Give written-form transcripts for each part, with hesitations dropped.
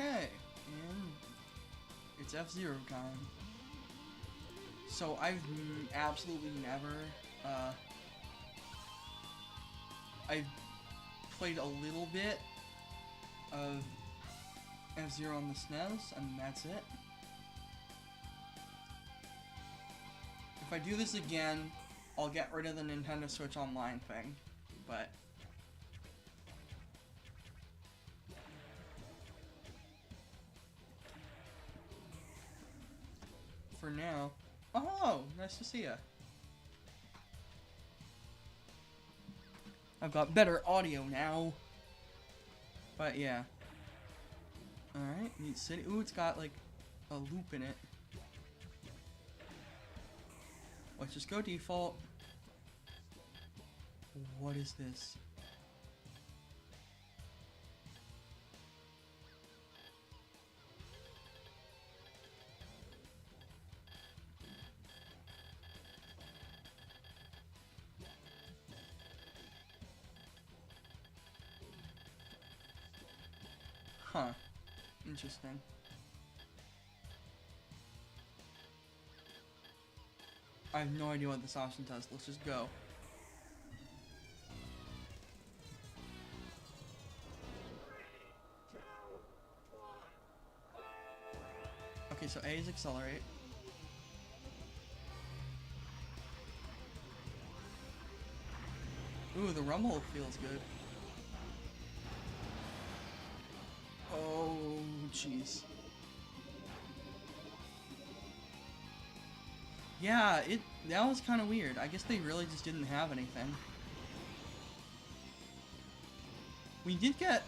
Okay, and it's F-Zero time. So I've absolutely never, I've played a little bit of F-Zero on the SNES, and that's it. If I do this again, I'll get rid of the Nintendo Switch Online thing, but... for now... Oh, hello! Nice to see ya. I've got better audio now. But yeah. Alright, neat city. Ooh, it's got like a loop in it. Let's just go default. What is this? Huh. Interesting. I have no idea what this option does. Let's just go. Okay, so A is accelerate. Ooh, the rumble feels good. Oh, jeez. Yeah, that was kind of weird. I guess they really just didn't have anything. We did get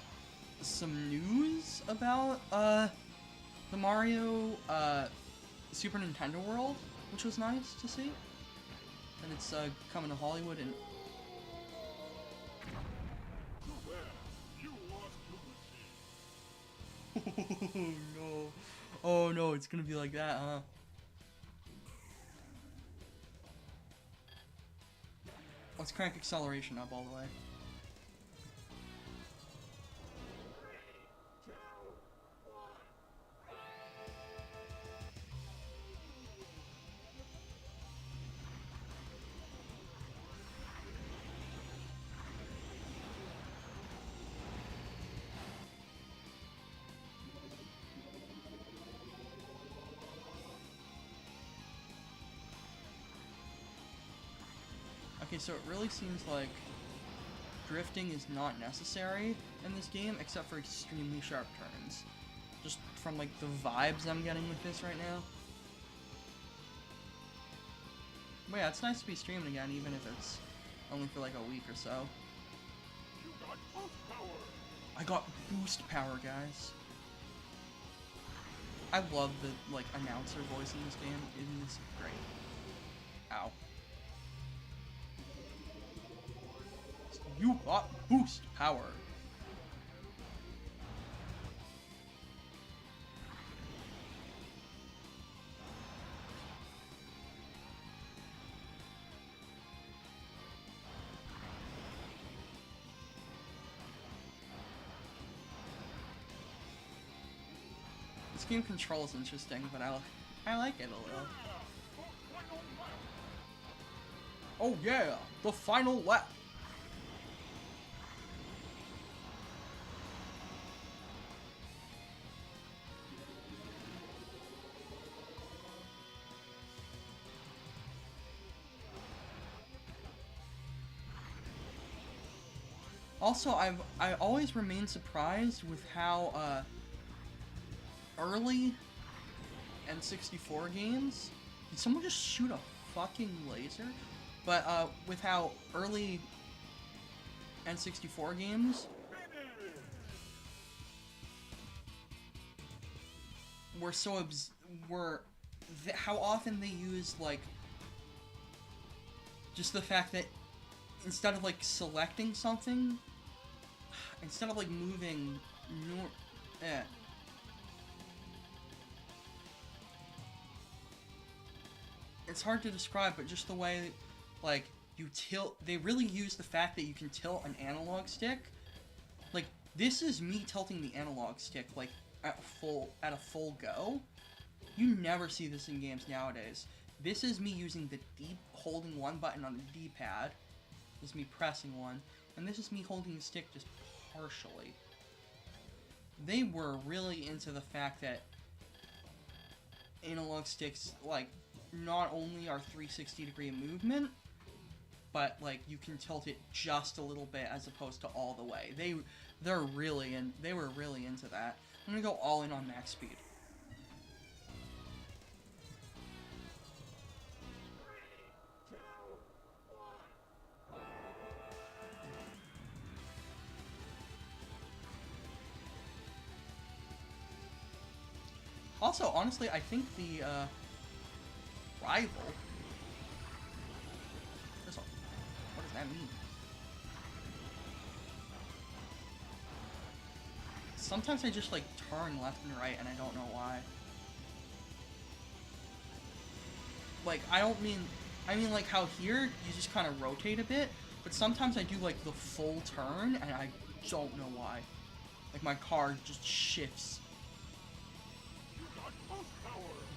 some news about the Mario Super Nintendo World, which was nice to see. And it's coming to Hollywood and oh no. Oh no, it's gonna be like that, huh? Let's crank acceleration up all the way. Okay, so it really seems like drifting is not necessary in this game, except for extremely sharp turns. Just from, like, the vibes I'm getting with this right now. But yeah, it's nice to be streaming again, even if it's only for, like, a week or so. I got boost power, guys. I love the, like, announcer voice in this game. It is great. Ow. You got boost power. This game control is interesting, but I like it a little. Oh yeah, the final lap. Also, I always remain surprised with how early N64 games. Did someone just shoot a fucking laser? But with how early N64 games were so how often they use like just the fact that instead of like selecting something. Instead of like moving, it's hard to describe, but just the way, like, you tilt, they really use the fact that you can tilt an analog stick. Like, this is me tilting the analog stick, like, at a full go. You never see this in games nowadays. This is me using the holding one button on the D-pad. This is me pressing one, and this is me holding the stick just partially. They were really into the fact that analog sticks, like, not only are 360-degree movement, but, like, you can tilt it just a little bit as opposed to all the way. They were really into that. I'm gonna go all in on max speed. Also, honestly, I think the rival. What does that mean? Sometimes I just like turn left and right, and I don't know why. Like, I mean like how here you just kind of rotate a bit, but sometimes I do like the full turn, and I don't know why. Like my car just shifts.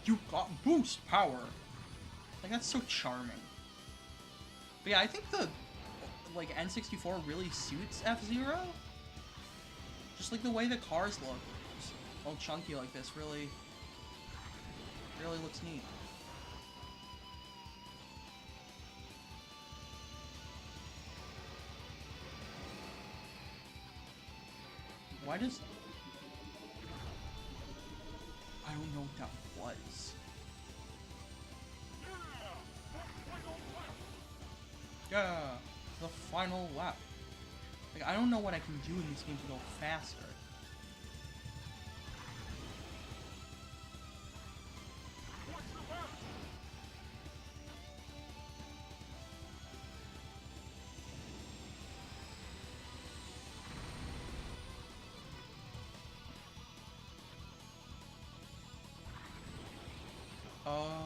You got boost power. Like, that's so charming. But yeah, I think the like N64 really suits F-Zero. Just like the way the cars look, just all chunky like this, really looks neat. Why does... I don't know what that was. Yeah, the final lap. Like, I don't know what I can do in this game to go faster. Oh,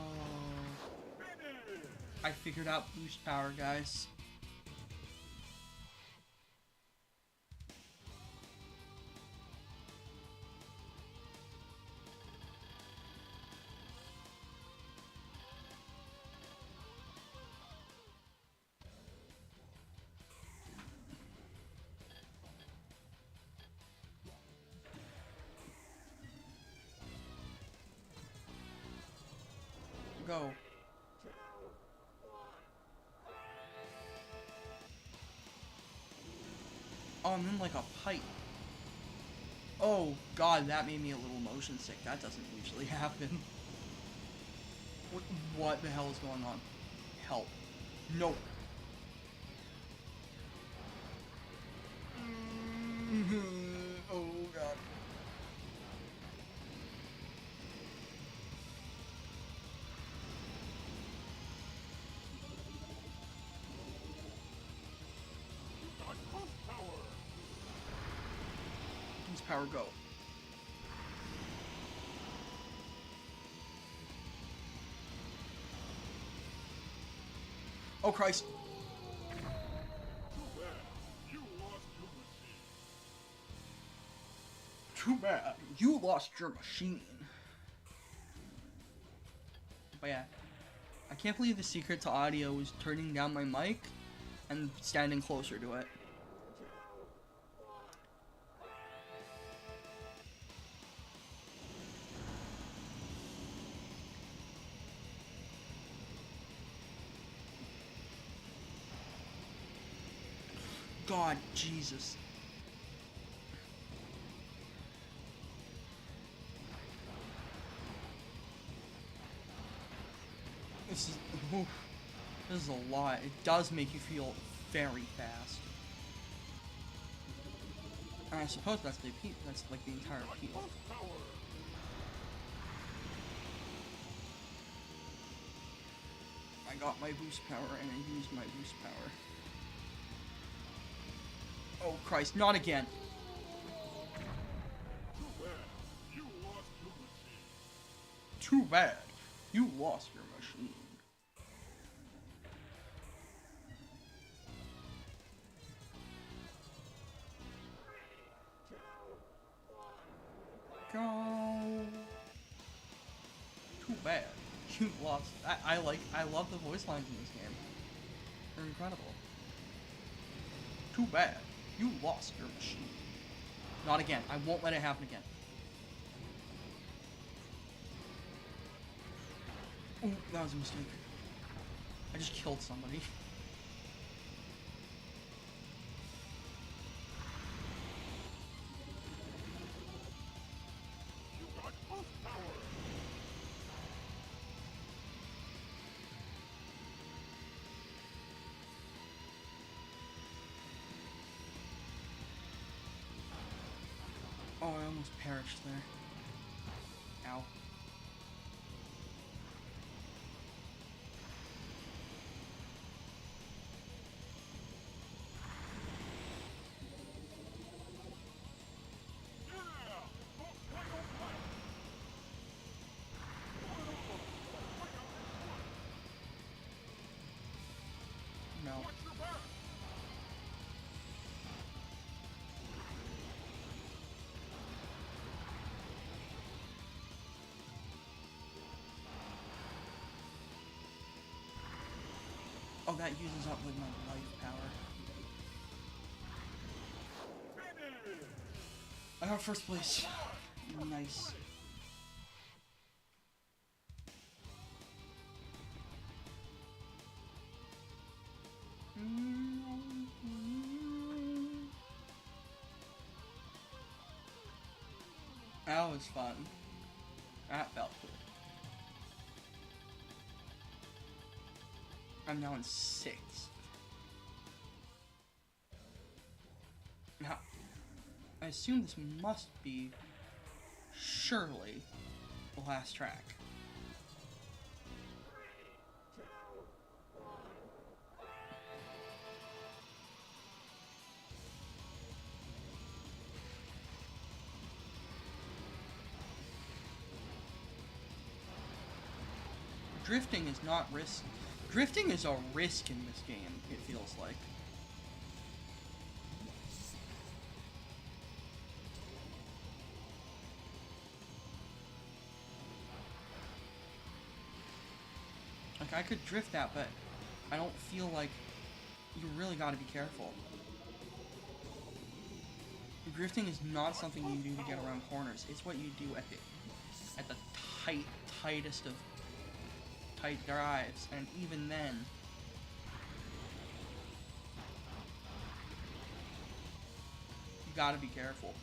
I figured out boost power, guys. Go. Oh, I'm in like a pipe. Oh god, that made me a little motion sick. That doesn't usually happen. What the hell is going on? Help. No. Oh god. Boost power, go. Oh Christ. Too bad you lost your machine. But yeah, I can't believe the secret to audio was turning down my mic and standing closer to it. God, Jesus. This is a lot. It does make you feel very fast. And I suppose that's like the entire appeal. I got my boost power and I used my boost power. Oh Christ, not again. Too bad you lost your machine. God. bad. You lost. I love the voice lines in this game. They're incredible. Too bad. You lost your machine. Not again. I won't let it happen again. Ooh, that was a mistake. I just killed somebody. Oh, I almost perished there. Ow. No. Oh, that uses up like my life power. I got first place. Nice. That was fun. That felt good. I'm now in 6th. Now, I assume this must be, surely, the last track. Drifting is not risk. Drifting is a risk in this game, it feels like. Like, I could drift that, but I don't feel like you really gotta be careful. Drifting is not something you do to get around corners. It's what you do at the tightest of tight drives, and even then, you gotta be careful.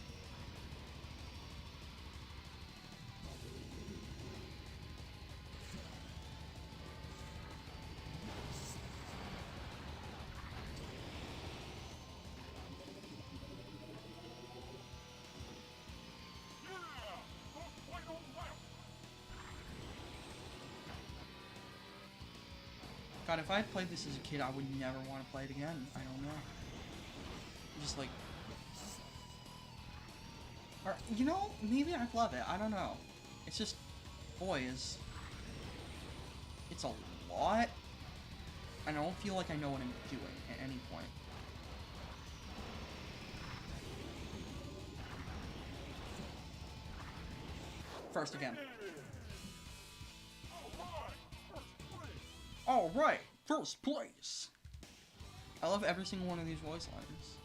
God, if I had played this as a kid, I would never want to play it again. I don't know. Just like... Or, you know, maybe I'd love it. I don't know. It's just... Boy, it's a lot. And I don't feel like I know what I'm doing at any point. First again. Alright, first place! I love every single one of these voice lines.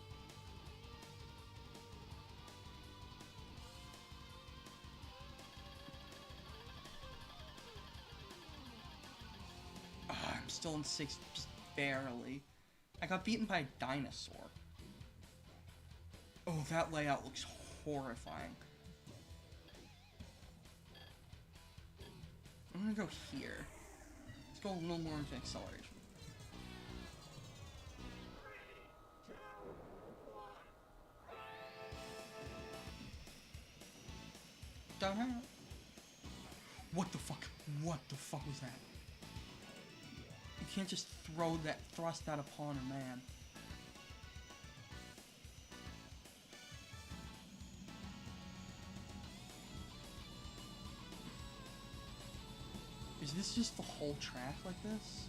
I'm still in 6th, just barely. I got beaten by a dinosaur. Oh, that layout looks horrifying. I'm gonna go here. Let's go a little more into acceleration. What the fuck? What the fuck was that? You can't just thrust that upon a man. Is this just the whole track like this?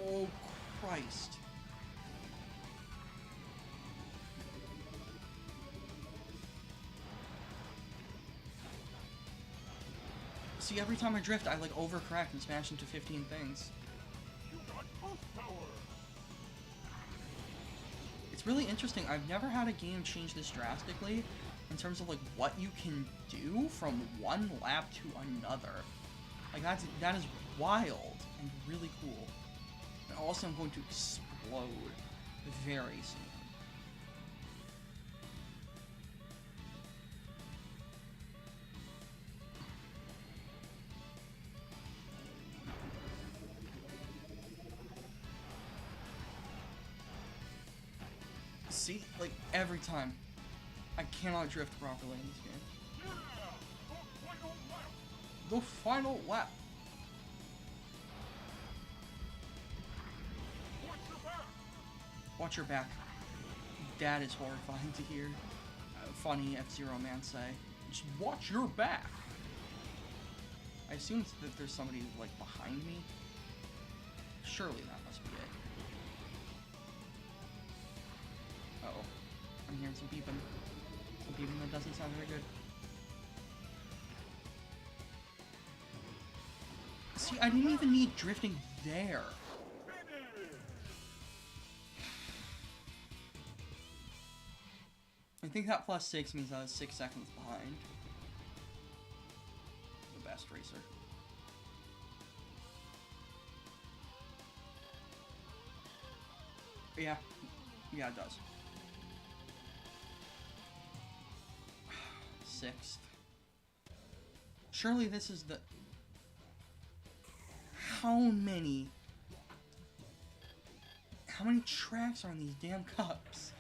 Oh, Christ. See, every time I drift, I like overcorrect and smash into 15 things. It's really interesting. I've never had a game change this drastically in terms of like what you can do from one lap to another. Like that is wild and really cool. And also I'm going to explode very soon. See, like every time, I cannot drift properly in this game. The final lap. Watch your back. That is horrifying to hear. Funny F-Zero man say. Just watch your back. I assume that there's somebody like behind me. Surely that must be it. Uh-oh. I'm hearing some beeping. Some beeping that doesn't sound very good. See, I didn't even need drifting there. I think that +6 means I was 6 seconds behind. The best racer. Yeah. Yeah, it does. 6th. Surely this is the... How many tracks are on these damn cups?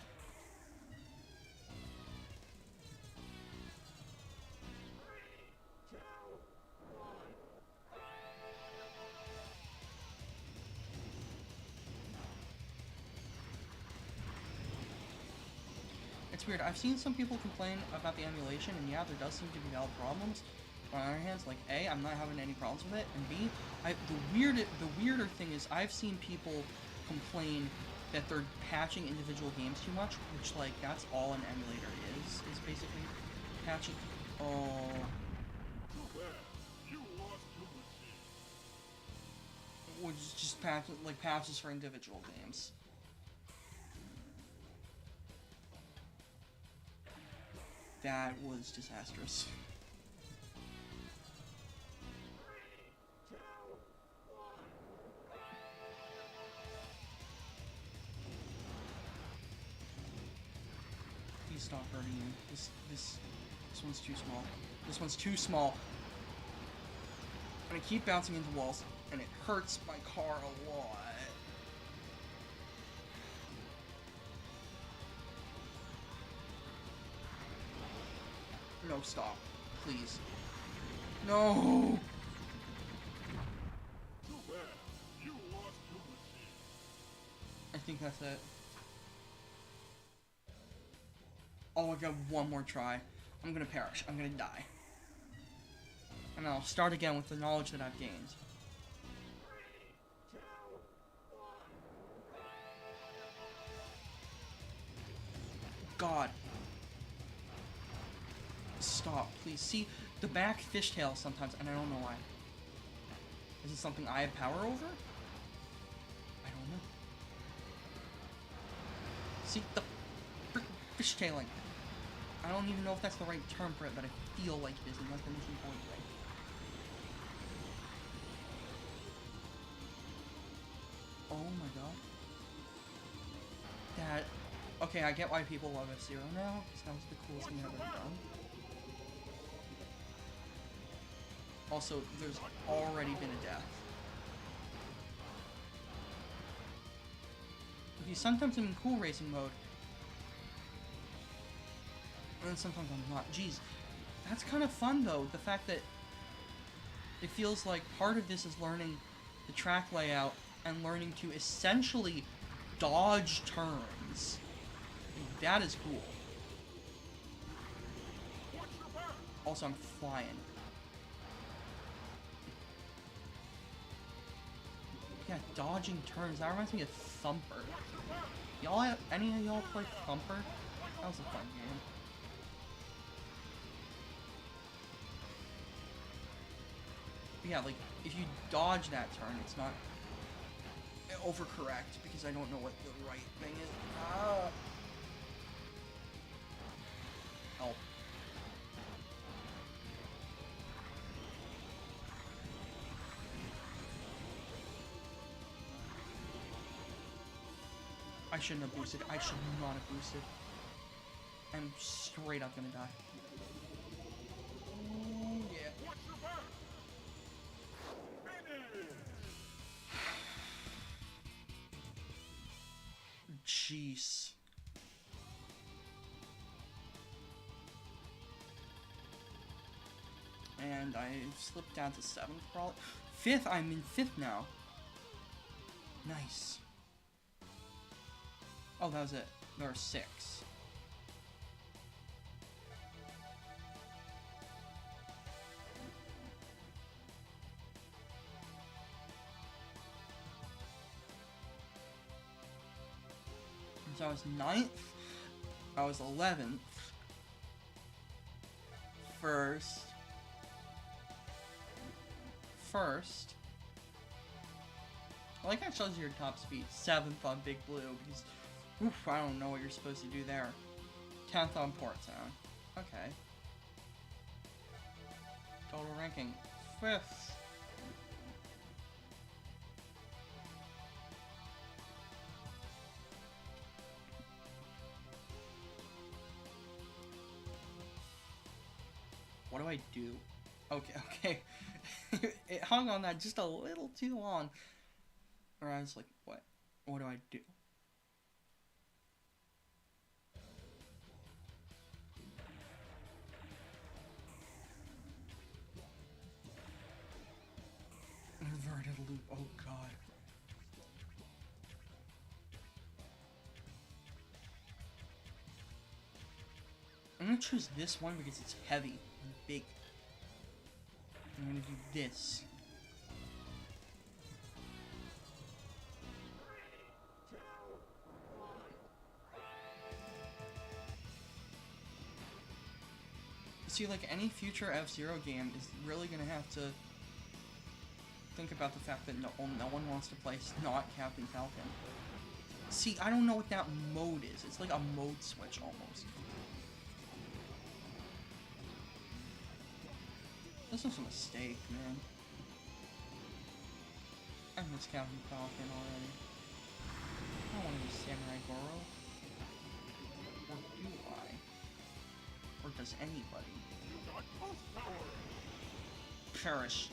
It's weird. I've seen some people complain about the emulation, and yeah, there does seem to be valid problems. But on the other hand, like A, I'm not having any problems with it, and B, the weirder thing is I've seen people complain that they're patching individual games too much, which like that's all an emulator is basically patching. Oh. Which is just patches for individual games. That was disastrous. Please stop hurting you. This one's too small. This one's too small. And I keep bouncing into walls, and it hurts my car a lot. No, stop. Please. No! I think that's it. Oh, I got one more try. I'm gonna perish. I'm gonna die. And I'll start again with the knowledge that I've gained. God. Stop, please. See, the back fishtail sometimes, and I don't know why. Is it something I have power over? I don't know. See, the fishtailing. I don't even know if that's the right term for it, but I feel like it is, and that's the most important thing. Oh my god. That... Okay, I get why people love F-Zero now, because that was the coolest thing I've ever done. Also, there's already been a death. Okay, sometimes I'm in cool racing mode. And then sometimes I'm not. Jeez. That's kind of fun, though. The fact that it feels like part of this is learning the track layout and learning to essentially dodge turns. That is cool. Also, I'm flying. Yeah, dodging turns. That reminds me of Thumper. Y'all, any of y'all play Thumper? That was a fun game. yeah, like, if you dodge that turn, it's not overcorrect, because I don't know what the right thing is. Ah! Help. I shouldn't have boosted. I should not have boosted. I'm straight up gonna die. Ooh, yeah. Jeez. And I slipped down to 7th, probably. 5th? I'm in 5th now. Nice. Oh, that was it. There were 6. So I was 9th. I was 11th. First. I like how it shows your top speed. 7th on Big Blue, because oof, I don't know what you're supposed to do there. 10th on Port Town. Okay. Total ranking. 5th. What do I do? Okay. It hung on that just a little too long. Or I was like, what? What do I do? Inverted loop, oh god. I'm gonna choose this one because it's heavy and big. I'm gonna do this. See, like, any future F-Zero game is really gonna have to think about the fact that no one wants to play not Captain Falcon. See, I don't know what that mode is. It's like a mode switch, almost. This was a mistake, man. I miss Captain Falcon already. I don't want to be Samurai Goro. Or do I? Or does anybody? Perish.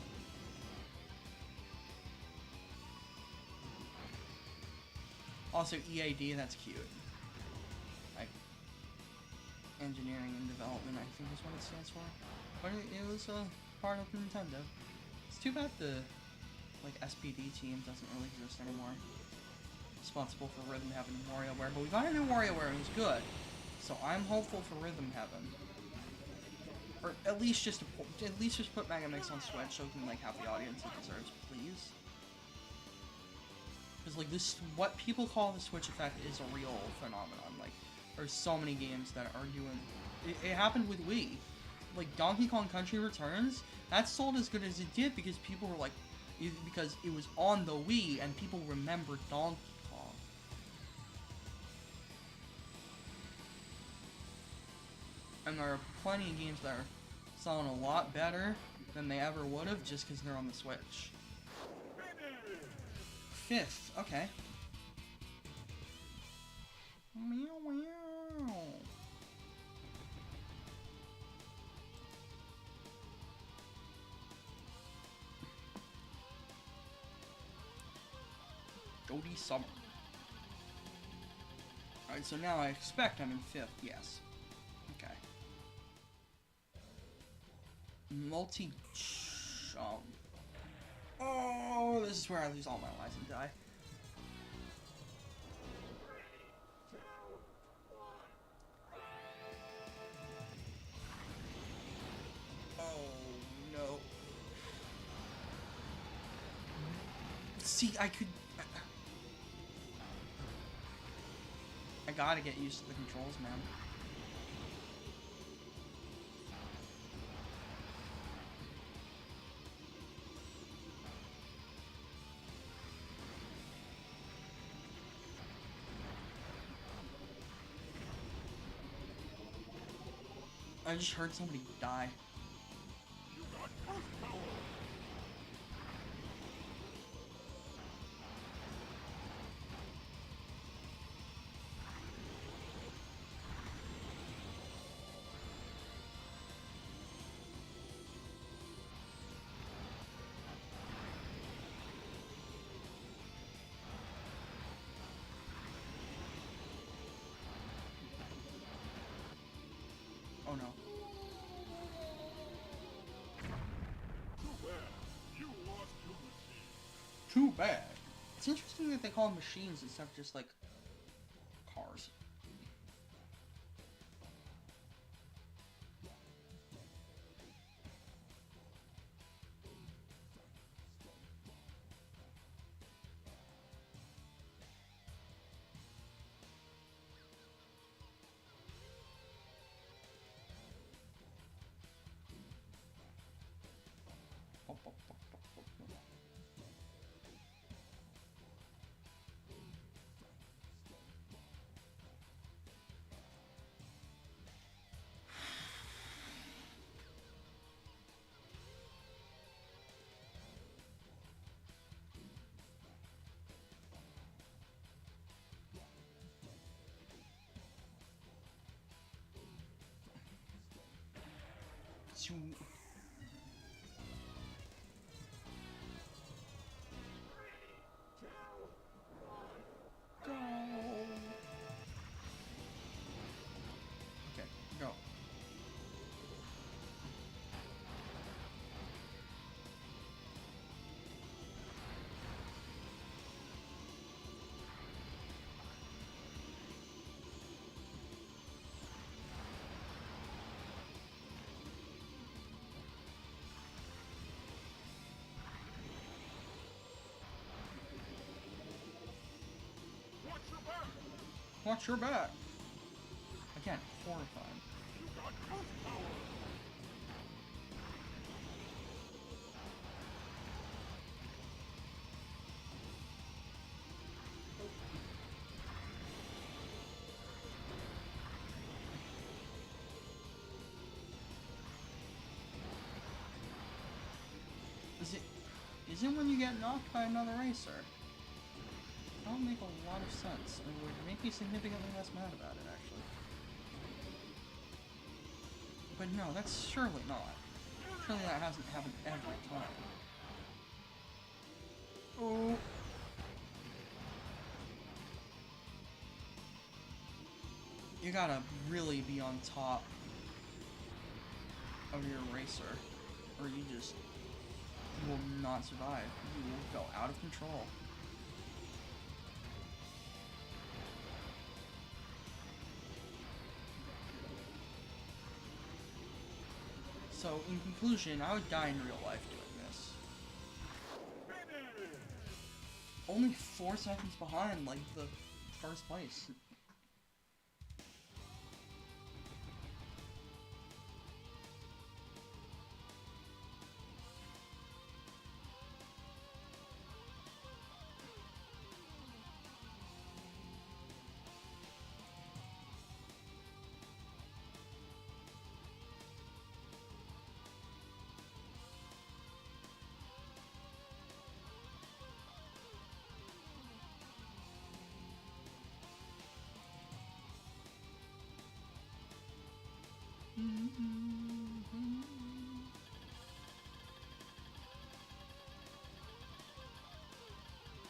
Also, EAD, that's cute. Like, engineering and development, I think is what it stands for. But it was part of Nintendo. It's too bad the, like, SPD team doesn't really exist anymore. Responsible for Rhythm Heaven and WarioWare, but we got a new WarioWare and it's good. So I'm hopeful for Rhythm Heaven. Or at least just put Mega Mix on Switch so we can, like, have the audience it deserves, please. Because, like, this, what people call the Switch effect is a real phenomenon. Like, there's so many games that are doing... It happened with Wii. Like, Donkey Kong Country Returns, that sold as good as it did because people were, like... Because it was on the Wii and people remembered Donkey Kong. And there are plenty of games that are selling a lot better than they ever would have just because they're on the Switch. 5th, okay. Meow meow. Jody Summer. Alright, so now I expect I'm in 5th, yes. Okay. Multi-jump. Oh, this is where I lose all my lives and die. Oh, no. See, I gotta get used to the controls, man. I just heard somebody die. Oh no. Too bad. It's interesting that they call them machines instead of just like cars. Go. Okay, go. Watch your back. Again, horrifying. Is it when you get knocked by another racer? That would make a lot of sense. It would make me significantly less mad about it, actually. But no, that's surely not. Surely that hasn't happened every time. Oh. You gotta really be on top of your racer, or you just will not survive. You will go out of control. So, in conclusion, I would die in real life doing this. Only 4 seconds behind, like, the first place.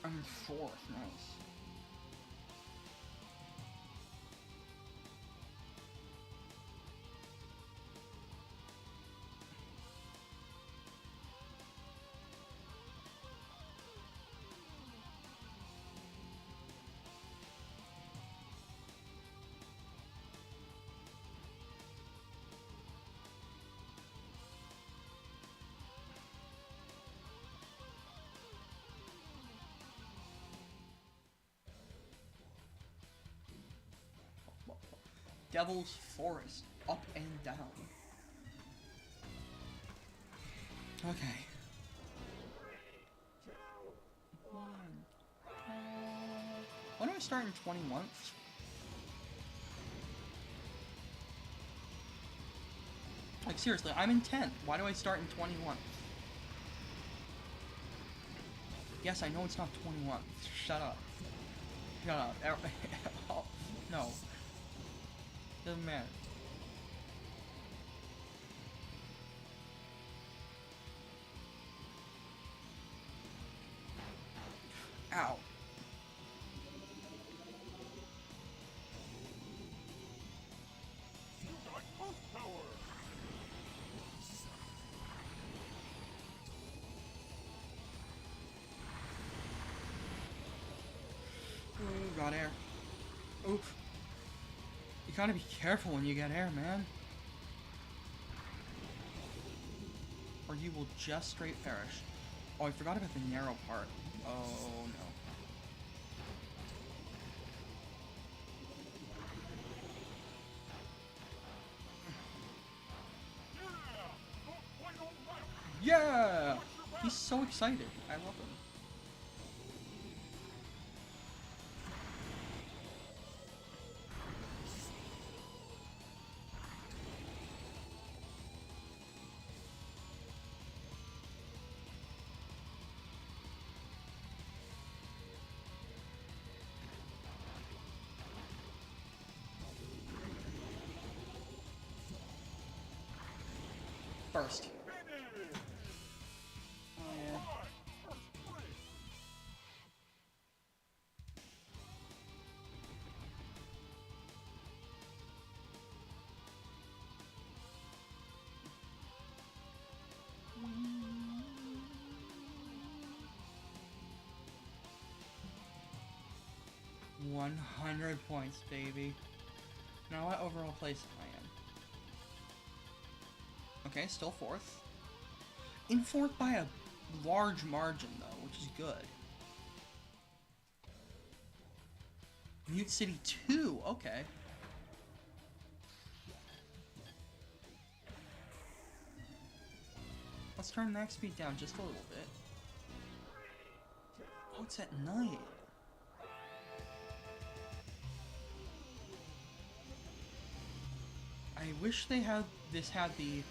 I'm 4th, nice. Devil's Forest, up and down. Okay. When do I start in 20 months? Like, seriously, I'm in 10th. Why do I start in 21? Yes, I know it's not 21. Shut up. Shut up. Oh, no. Doesn't matter. Ow. Ooh, got air. Oof. You gotta be careful when you get air, man. Or you will just straight perish. Oh, I forgot about the narrow part. Oh, no. Yeah! He's so excited. I love him. First. Oh, yeah. $100 points, baby. Now what overall place am I in? Okay, still 4th. In 4th by a large margin, though, which is good. Mute City 2, okay. Let's turn max speed down just a little bit. Oh, it's at night. I wish they had this had the.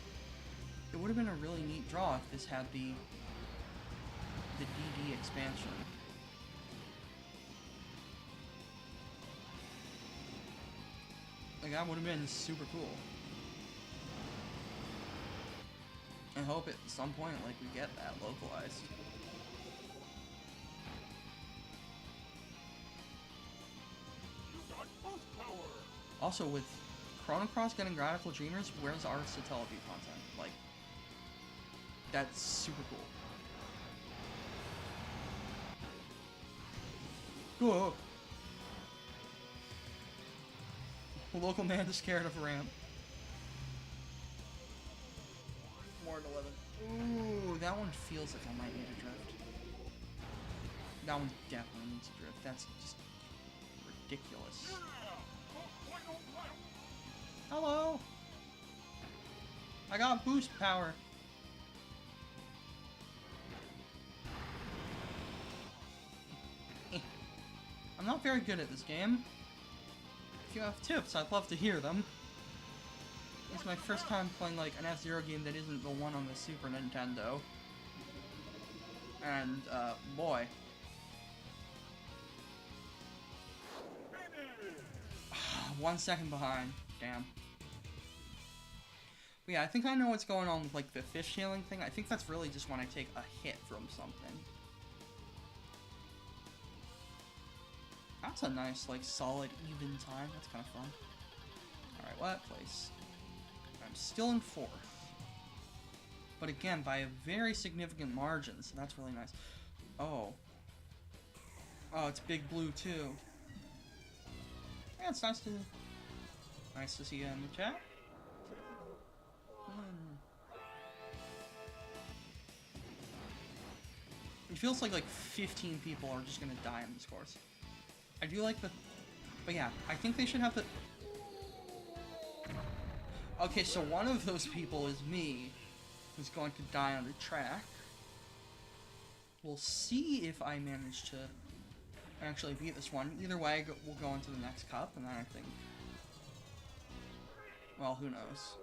It would have been a really neat draw if this had the DD expansion. Like, that would have been super cool. I hope at some point, like, we get that localized. Also, with Chrono Cross getting Radical Dreamers, where's our Satellaview content? Like, that's super cool. Whoa! Local man is scared of a ramp. More than 11. Ooh, that one feels like I might need a drift. That one definitely needs a drift. That's just ridiculous. Hello! I got boost power. I'm not very good at this game. If you have tips, I'd love to hear them. It's my first time playing like an F-Zero game that isn't the one on the Super Nintendo. And, boy. 1 second behind. Damn. But yeah, I think I know what's going on with like the fishtailing thing. I think that's really just when I take a hit from something. That's a nice, like, solid, even time. That's kind of fun. Alright, what place? I'm still in 4th. But again, by a very significant margin, so that's really nice. Oh. Oh, it's Big Blue, too. Yeah, it's nice to see you in the chat. It feels like 15 people are just gonna die in this course. I do like the... But yeah, I think they should have the... Okay, so one of those people is me, who's going to die on the track. We'll see if I manage to actually beat this one. Either way, we'll go into the next cup, and then I think... Well, who knows?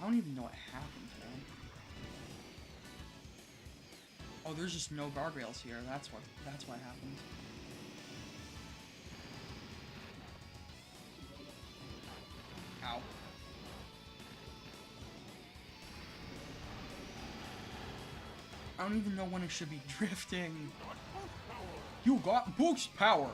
I don't even know what happened, man. Oh, there's just no guardrails here. That's what happened. Ow. I don't even know when it should be drifting. You got boost power!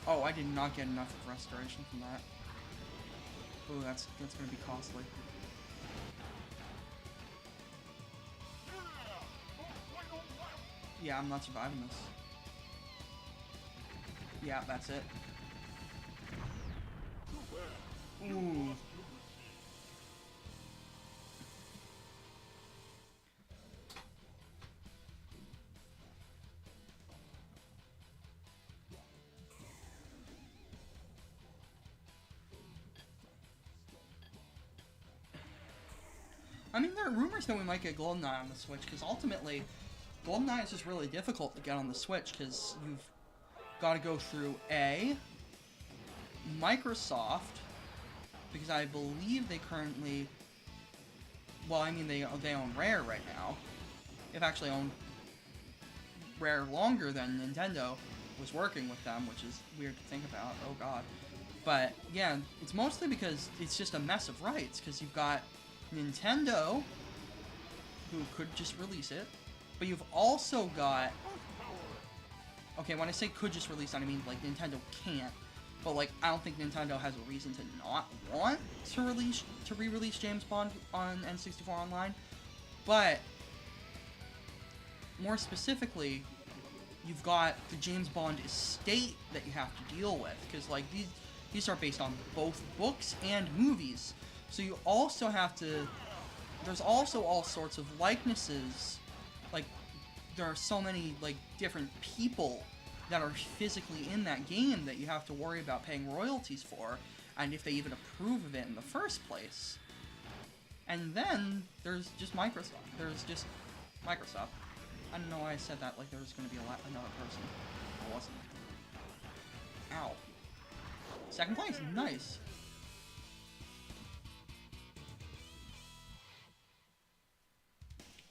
Oh, I did not get enough of restoration from that. Oh, that's gonna be costly. Yeah, I'm not surviving this. Yeah, that's it. Ooh. I mean, there are rumors that we might get GoldenEye on the Switch, because ultimately, GoldenEye is just really difficult to get on the Switch, because you've got to go through A, Microsoft, because I believe they currently, well, I mean, they own Rare right now. They've actually owned Rare longer than Nintendo was working with them, which is weird to think about, oh god. But, yeah, it's mostly because it's just a mess of rights, because you've got Nintendo, who could just release it, but you've also got, okay, when I say could just release it, I mean, like, Nintendo can't, but, like, I don't think Nintendo has a reason to not want to re-release James Bond on N64 Online, but, more specifically, you've got the James Bond estate that you have to deal with, because, like, these are based on both books and movies. So you also have to, there's also all sorts of likenesses, like, there are so many, like, different people that are physically in that game that you have to worry about paying royalties for, and if they even approve of it in the first place. And then, there's just Microsoft. I don't know why I said that like there was going to be another person. It wasn't. Ow. Second place, nice.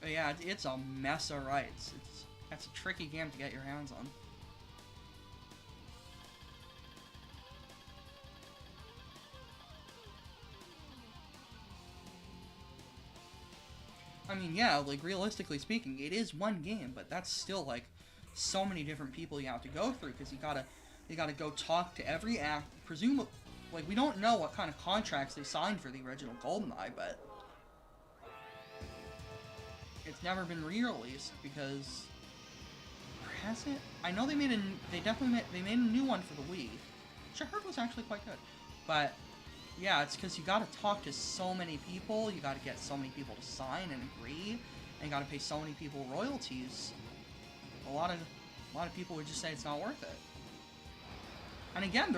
But yeah, it's a mess of rights. That's a tricky game to get your hands on. I mean, yeah, like, realistically speaking, it is one game, but that's still, like, so many different people you have to go through, because you gotta go talk to every act, presumably, like, we don't know what kind of contracts they signed for the original GoldenEye, but it's never been re-released, because, or has it? I know they made a new one for the Wii, which I heard was actually quite good, but yeah, it's because you gotta talk to so many people, you gotta get so many people to sign and agree, and you gotta pay so many people royalties. A lot of people would just say it's not worth it. And again,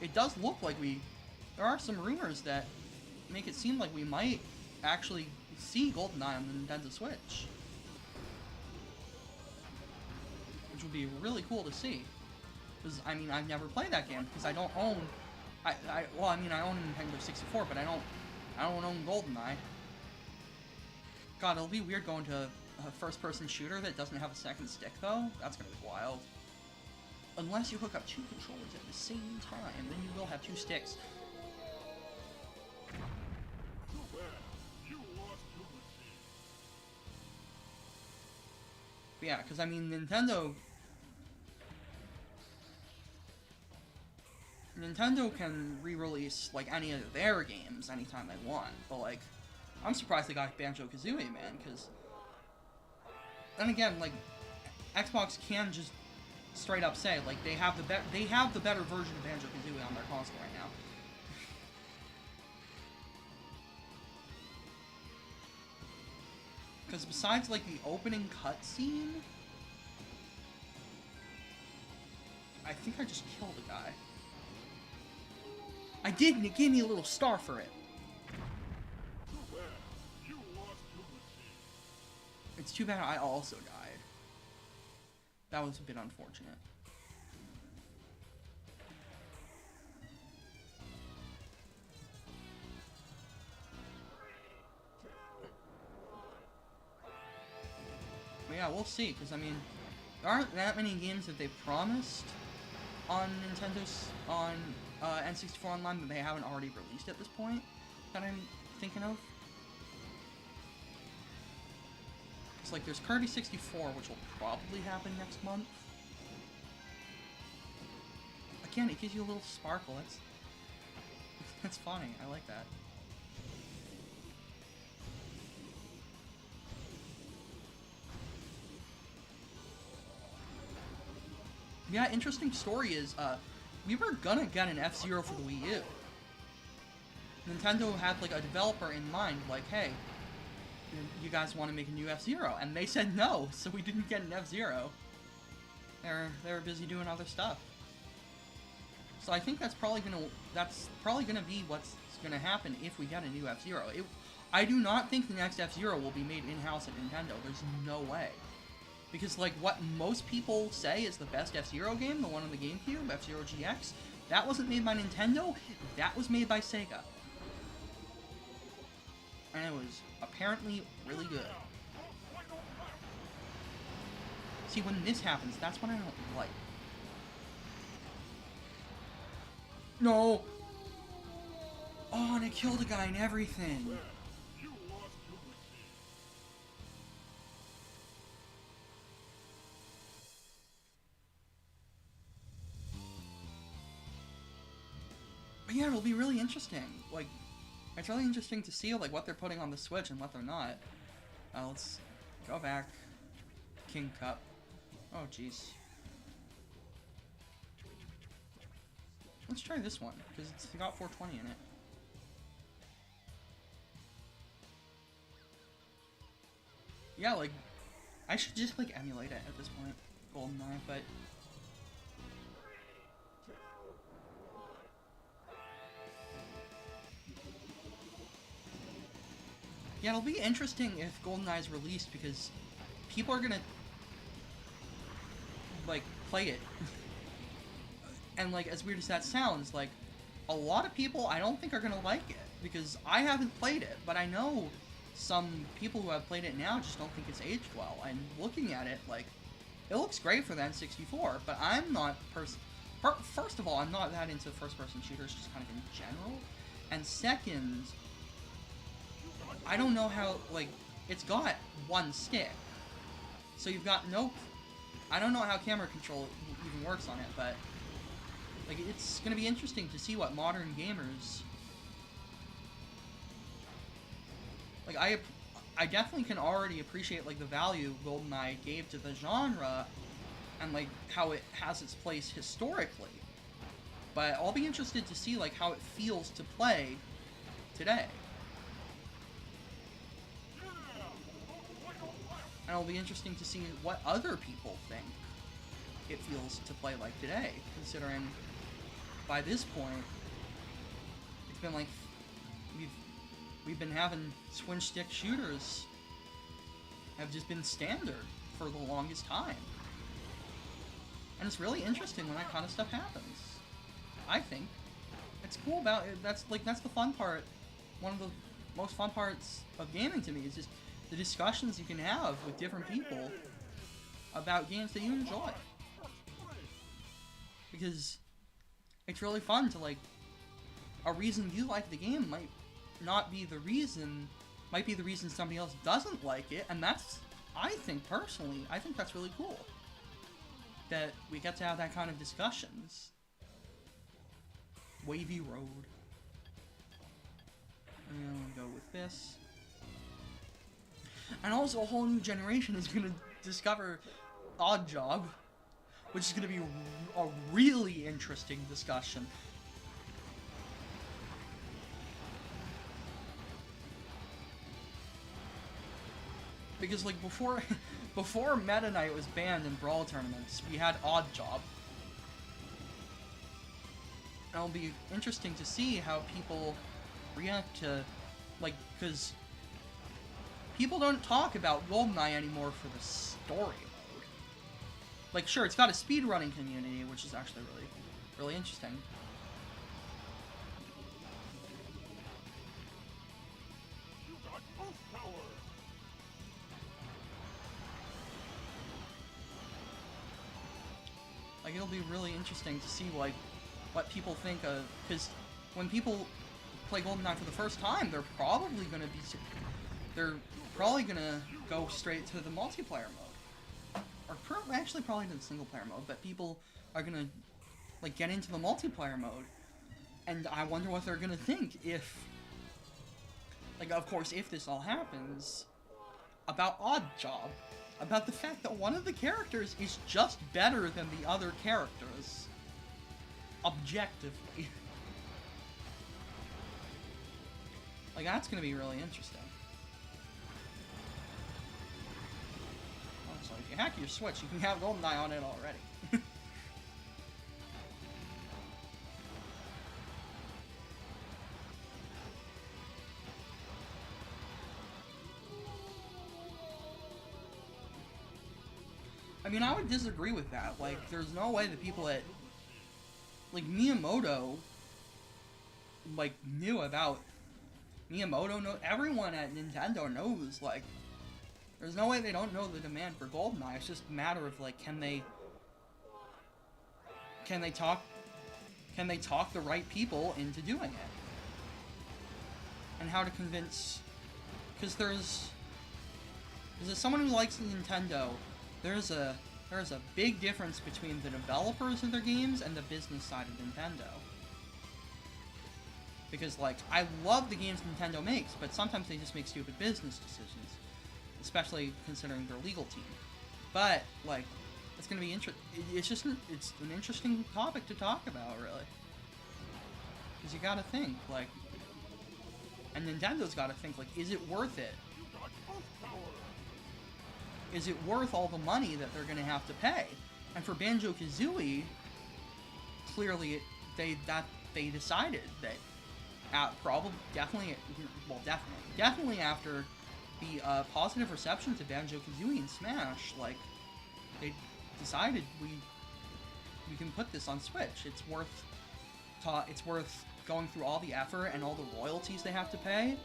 it does look like there are some rumors that make it seem like we might actually see GoldenEye on the Nintendo Switch. Which would be really cool to see. Because, I mean, I've never played that game, because I don't own, I own Nintendo 64, but I don't own GoldenEye. God, it'll be weird going to a first-person shooter that doesn't have a second stick, though. That's gonna be wild. Unless you hook up two controllers at the same time, then you will have two sticks. But yeah, because I mean, Nintendo can re-release, like, any of their games anytime they want, but, like, I'm surprised they got Banjo-Kazooie, man, because, then again, like, Xbox can just straight up say, like, they have the better version of Banjo-Kazooie on their console right now. Because besides, like, the opening cutscene, I think I just killed a guy. I did, and it gave me a little star for it. It's too bad I also died. That was a bit unfortunate. But yeah, we'll see, because I mean, there aren't that many games that they've promised on Nintendo's, on N64 Online that they haven't already released at this point, that I'm thinking of. It's like there's Kirby 64, which will probably happen next month. Again, it gives you a little sparkle. That's funny. I like that. Yeah, interesting story is, we were gonna get an F-Zero for the Wii U. Nintendo had, like, a developer in mind, like, hey, you guys want to make a new F-Zero? And they said no, so we didn't get an F-Zero. They were busy doing other stuff. So I think that's probably gonna be what's gonna happen if we get a new F-Zero. I do not think the next F-Zero will be made in-house at Nintendo. There's no way. Because, like, what most people say is the best F-Zero game, the one on the GameCube, F-Zero GX, that wasn't made by Nintendo, that was made by Sega. And it was apparently really good. See, when this happens, that's what I don't like. No! Oh, and I killed a guy and everything! But yeah, it'll be really interesting. Like, it's really interesting to see, like, what they're putting on the Switch and what they're not. Let's go back. King Cup. Oh, jeez. Let's try this one, because it's got 420 in it. Yeah, like, I should just, like, emulate it at this point. GoldenEye, but... yeah, it'll be interesting if GoldenEye is released, because people are gonna, like, play it. And, like, as weird as that sounds, like, a lot of people I don't think are gonna like it, because I haven't played it, but I know some people who have played it now just don't think it's aged well, and looking at it, like, it looks great for the N64, but I'm not, first of all, I'm not that into first-person shooters, just kind of in general, and second, I don't know how, like, it's got one stick, so you've got no, I don't know how camera control even works on it, but, like, it's gonna be interesting to see what modern gamers, like, I definitely can already appreciate, like, the value GoldenEye gave to the genre, and, like, how it has its place historically, but I'll be interested to see, like, how it feels to play today. And it'll be interesting to see what other people think it feels to play like today, considering by this point, it's been like, we've been having swing stick shooters have just been standard for the longest time. And it's really interesting when that kind of stuff happens. I think. It's cool about it. That's the fun part. One of the most fun parts of gaming to me is just the discussions you can have with different people about games that you enjoy. Because it's really fun to, like, a reason you like the game might not be the reason, might be the reason somebody else doesn't like it, and that's, I think personally, I think that's really cool. That we get to have that kind of discussions. Wavy Road. I'm gonna go with this. And also, a whole new generation is gonna discover Odd Job, which is gonna be a really interesting discussion. Because, like, before Meta Knight was banned in Brawl tournaments, we had Odd Job. And it'll be interesting to see how people react to, like, because people don't talk about GoldenEye anymore for the story mode. Like, sure, it's got a speedrunning community, which is actually really interesting. Like, it'll be really interesting to see, like, what people think of, because when people play GoldenEye for the first time, they're probably gonna go straight to the multiplayer mode. Or actually probably to the single player mode, but people are gonna, like, get into the multiplayer mode. And I wonder what they're gonna think if, like, of course, if this all happens, about Oddjob. About the fact that one of the characters is just better than the other characters. Objectively. Like, that's gonna be really interesting. Also, if you hack your Switch, you can have GoldenEye on it already. I mean, I would disagree with that. Like, there's no way that people at, like, Miyamoto, like, knew about Miyamoto. Everyone at Nintendo knows, like, there's no way they don't know the demand for GoldenEye. It's just a matter of, like, can they talk the right people into doing it? And how to convince, because as someone who likes Nintendo, there's a big difference between the developers of their games and the business side of Nintendo. Because, like, I love the games Nintendo makes, but sometimes they just make stupid business decisions. Especially considering their legal team. But, like, it's gonna be it's an interesting topic to talk about, really. Because you gotta think, like, and Nintendo's gotta think, like, is it worth it? Is it worth all the money that they're going to have to pay? And for Banjo-Kazooie, clearly they decided that definitely after the positive reception to Banjo-Kazooie and Smash, like, they decided we can put this on Switch. It's worth going through all the effort and all the royalties they have to pay.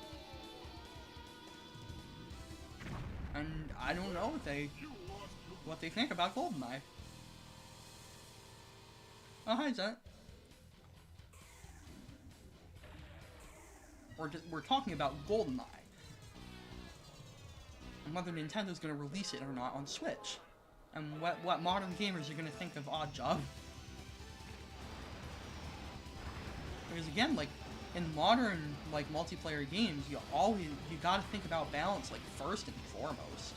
And I don't know what they think about GoldenEye. Oh, hi, Zet. We're talking about GoldenEye. And whether Nintendo's going to release it or not on Switch. And what modern gamers are going to think of Oddjob. Because again, like, in modern, like, multiplayer games, you gotta think about balance, like, first and foremost.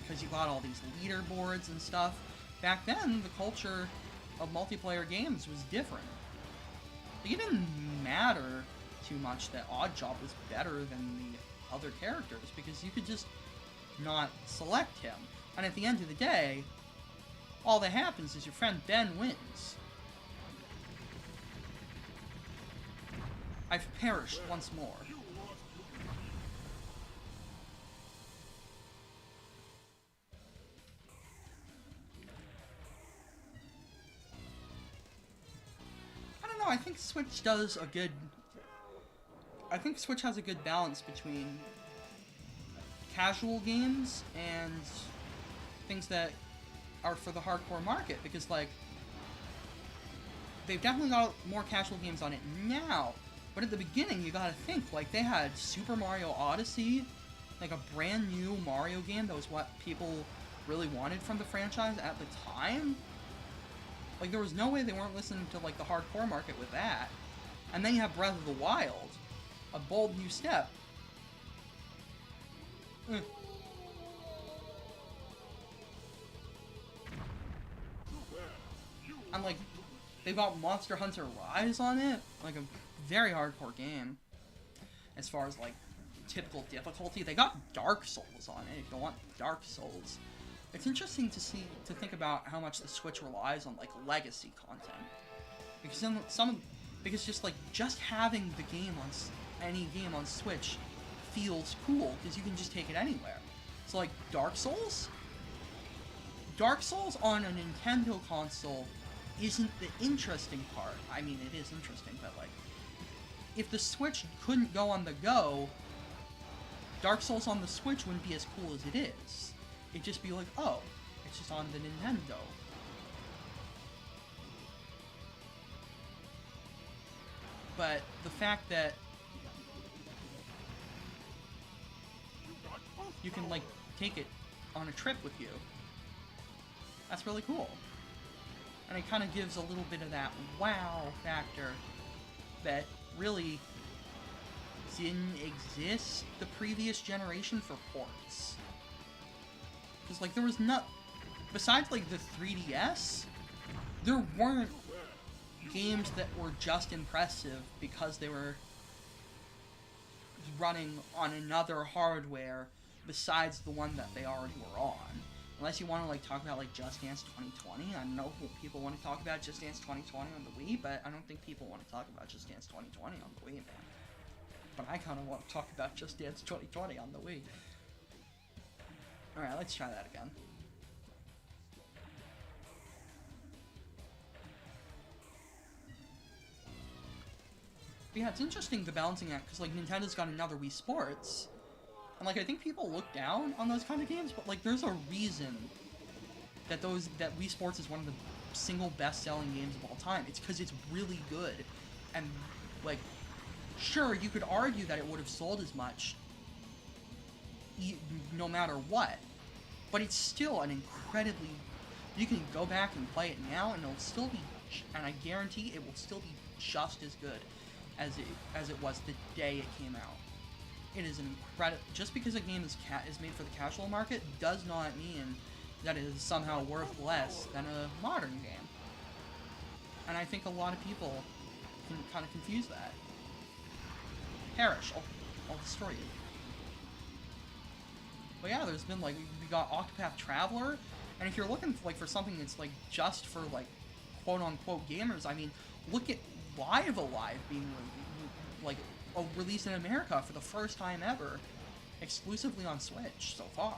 Because you got all these leaderboards and stuff. Back then, the culture of multiplayer games was different. Like, it didn't matter too much that Oddjob was better than the other characters, because you could just not select him. And at the end of the day, all that happens is your friend Ben wins. I've perished once more. I don't know, I think Switch has a good balance between casual games and things that are for the hardcore market, because, like, they've definitely got more casual games on it now. But at the beginning, you gotta think, like, they had Super Mario Odyssey, like a brand new Mario game that was what people really wanted from the franchise at the time. Like, there was no way they weren't listening to, like, the hardcore market with that. And then you have Breath of the Wild, a bold new step. And, like, they've got Monster Hunter Rise on it, like a very hardcore game as far as, like, typical difficulty. They got Dark Souls on it if you want Dark Souls. It's interesting to think about how much the Switch relies on, like, legacy content, because just having the game on any game on Switch feels cool because you can just take it anywhere. So like Dark Souls? Dark Souls on a Nintendo console isn't the interesting part. I mean, it is interesting, but like, if the Switch couldn't go on the go, Dark Souls on the Switch wouldn't be as cool as it is. It'd just be like, oh, it's just on the Nintendo. But the fact that you can, like, take it on a trip with you, that's really cool. And it kind of gives a little bit of that wow factor that really didn't exist the previous generation for ports. Because, like, there was not... Besides, like, the 3DS, there weren't games that were just impressive because they were running on another hardware besides the one that they already were on. Unless you want to, like, talk about, like, Just Dance 2020. I know people want to talk about Just Dance 2020 on the Wii, but I don't think people want to talk about Just Dance 2020 on the Wii, man. But I kind of want to talk about Just Dance 2020 on the Wii. Alright, let's try that again. But yeah, it's interesting, the balancing act, because, like, Nintendo's got another Wii Sports. And, like, I think people look down on those kind of games, but, like, there's a reason that Wii Sports is one of the single best-selling games of all time. It's because it's really good. And, like, sure, you could argue that it would have sold as much no matter what. But it's still an incredibly... You can go back and play it now, and it'll still be... And I guarantee it will still be just as good as it was the day it came out. It is an incredible... Just because a game is made for the casual market does not mean that it is somehow worth less than a modern game. And I think a lot of people can kind of confuse that. Perish. I'll destroy you. But yeah, there's been, like, we got Octopath Traveler, and if you're looking for, like, for something that's, like, just for, like, quote-unquote gamers, I mean, look at Live Alive being, like, released in America for the first time ever, exclusively on Switch so far.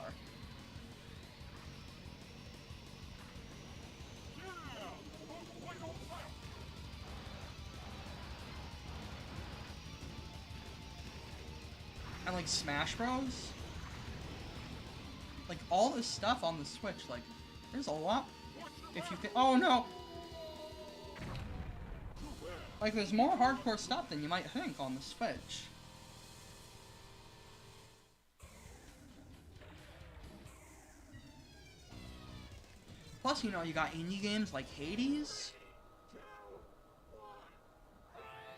And, like, Smash Bros. Like, all this stuff on the Switch, like, there's a lot. If you can... Oh, no! Like, there's more hardcore stuff than you might think on the Switch. Plus, you know, you got indie games like Hades.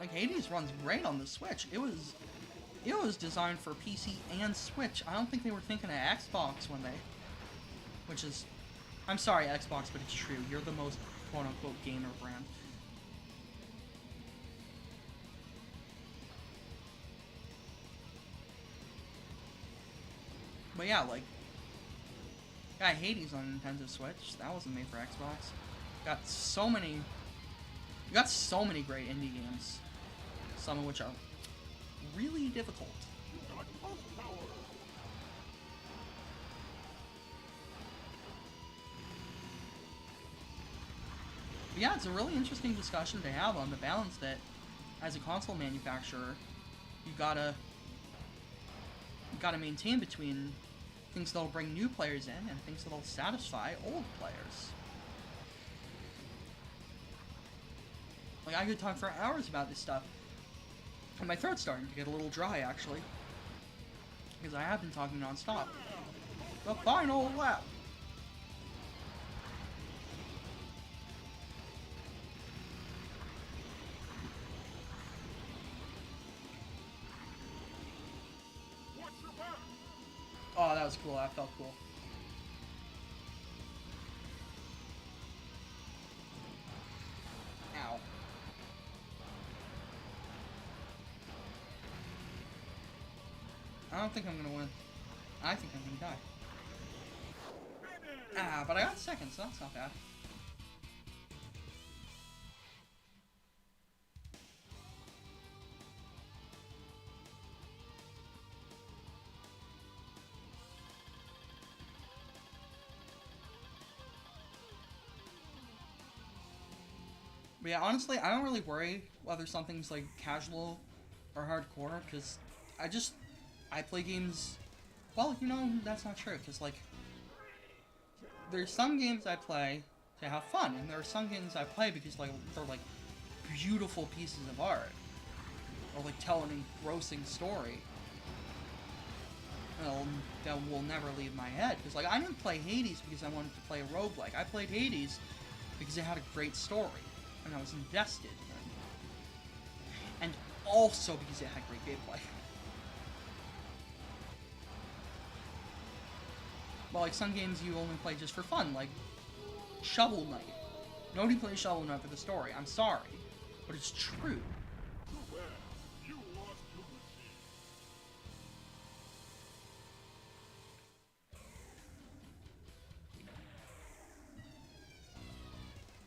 Like, Hades runs great on the Switch. It was designed for PC and Switch. I don't think they were thinking of Xbox when they... Which is... I'm sorry, Xbox, but it's true. You're the most quote-unquote gamer brand. But yeah, like... Got Hades on Nintendo Switch. That wasn't made for Xbox. Got so many... You got so many great indie games. Some of which are really difficult. But yeah, it's a really interesting discussion to have on the balance that, as a console manufacturer, you gotta maintain between things that'll bring new players in and things that'll satisfy old players. Like, I could talk for hours about this stuff. And my throat's starting to get a little dry, actually. Because I have been talking non-stop. The final lap! Oh, that was cool. That felt cool. Ow. I don't think I'm gonna win. I think I'm gonna die. Ah, but I got second, so that's not bad. But yeah, honestly, I don't really worry whether something's like casual or hardcore, because I play games. Well, you know, that's not true, because like there's some games I play to have fun, and there are some games I play because like they're like beautiful pieces of art, or like tell an engrossing story that will never leave my head. Because like I didn't play Hades because I wanted to play a roguelike. I played Hades because it had a great story, and I was invested in. And also because it had great gameplay. But like some games you only play just for fun, like Shovel Knight. Nobody plays Shovel Knight for the story. I'm sorry, but it's true.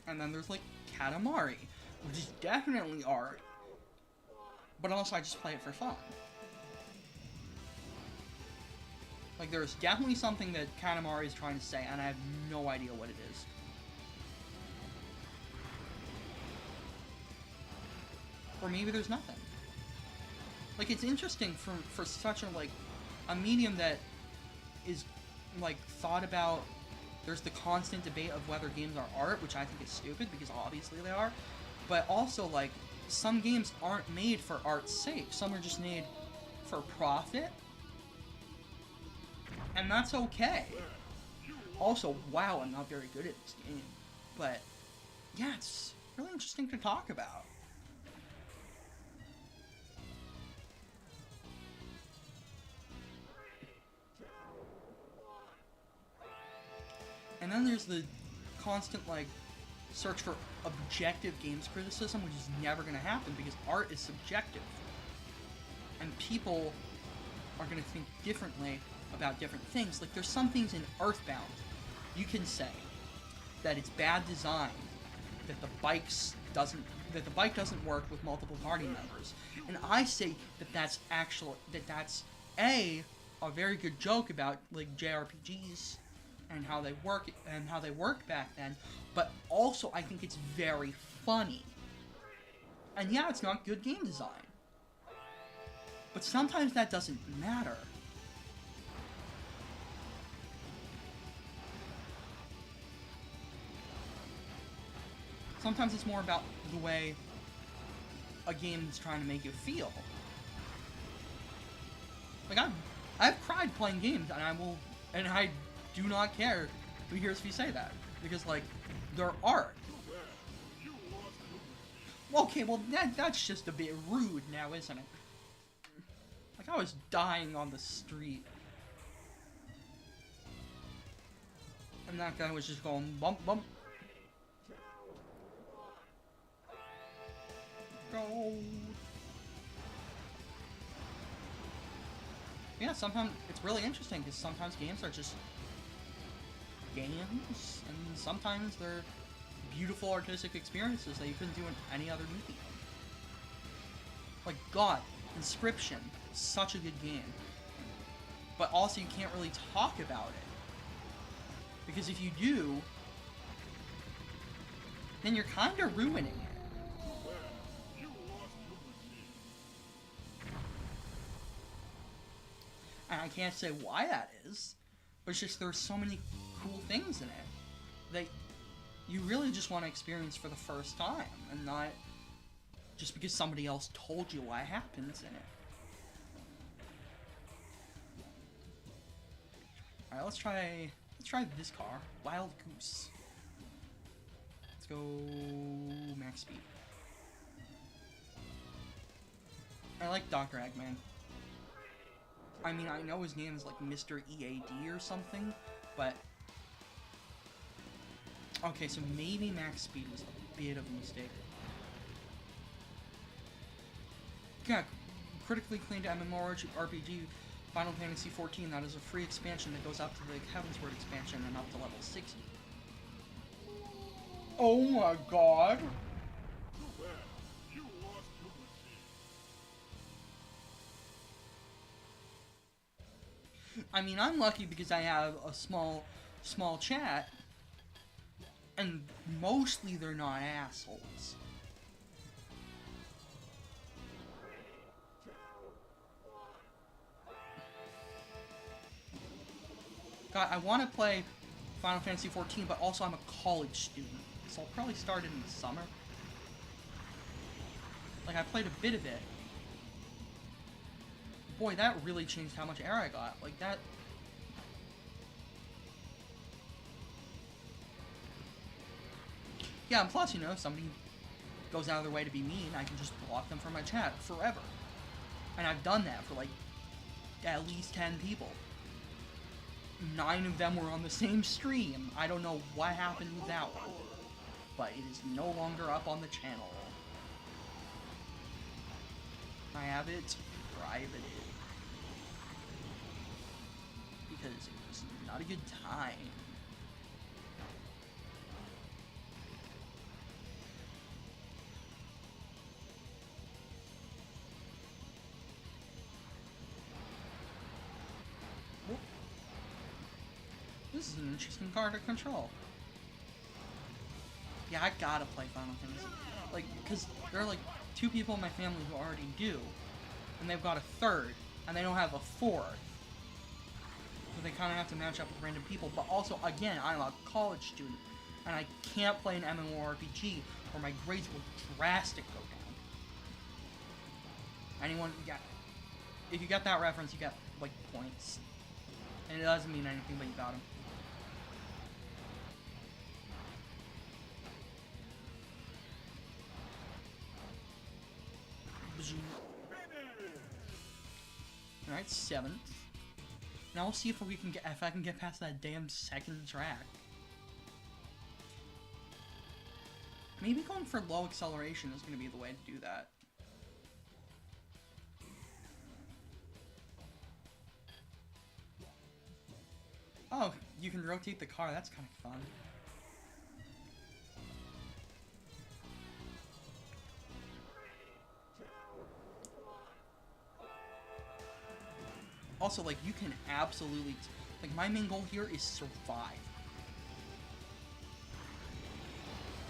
And then there's like Katamari, which is definitely art, but also I just play it for fun. Like there's definitely something that Katamari is trying to say, and I have no idea what it is. Or maybe there's nothing. Like it's interesting for such a medium that is like thought about. There's the constant debate of whether games are art, which I think is stupid because obviously they are. But also, like, some games aren't made for art's sake. Some are just made for profit. And that's okay. Also, wow, I'm not very good at this game. But, yeah, it's really interesting to talk about. And then there's the constant, like, search for objective games criticism, which is never going to happen because art is subjective. And people are going to think differently about different things. Like, there's some things in Earthbound. You can say that it's bad design, that the bike doesn't work with multiple party members. And I say that that's a very good joke about, like, JRPGs and how they work back then, but also I think it's very funny. And yeah, it's not good game design, but sometimes that doesn't matter. Sometimes it's more about the way a game is trying to make you feel. Like I've cried playing games, and I do not care who hears me say that, because like they're art. Okay, well that's just a bit rude now, isn't it? Like I was dying on the street, and that guy was just going bump bump. Go. Yeah, sometimes it's really interesting because sometimes games are just games, and sometimes they're beautiful artistic experiences that you couldn't do in any other medium. Like God, Inscription, such a good game, but also you can't really talk about it because if you do, then you're kind of ruining it. And I can't say why that is, but it's just there's so many cool things in it that you really just want to experience for the first time, and not just because somebody else told you what happens in it. Alright, let's try this car. Wild Goose. Let's go max speed. I like Dr. Eggman. I mean, I know his name is like Mr. EAD or something, but okay, so maybe max speed was a bit of a mistake. Yeah, critically cleaned MMORPG Final Fantasy XIV. That is a free expansion that goes up to the Heavensward expansion and up to level 60. Oh my god! I mean, I'm lucky because I have a small chat, and mostly they're not assholes. God, I want to play Final Fantasy XIV, but also I'm a college student, so I'll probably start it in the summer. Like, I played a bit of it. Boy, that really changed how much air I got. Like, that... Yeah, and plus, you know, if somebody goes out of their way to be mean, I can just block them from my chat forever. And I've done that for, like, at least 10 people. 9 of them were on the same stream. I don't know what happened with that one. But it is no longer up on the channel. I have it privated. Because it was not a good time. This is an interesting card to control. Yeah, I gotta play Final Fantasy. Like, because there are like 2 people in my family who already do. And they've got a 3rd. And they don't have a 4th. So they kind of have to match up with random people. But also, again, I'm a college student. And I can't play an MMORPG or my grades will drastically go down. Anyone, yeah. If you get that reference, you get, like, points. And it doesn't mean anything, but you got them. Alright, 7th. Now we'll see if we can get if I can get past that damn 2nd track. Maybe going for low acceleration is gonna be the way to do that. Oh, you can rotate the car, that's kind of fun. Also, like, you can absolutely... Like, my main goal here is survive.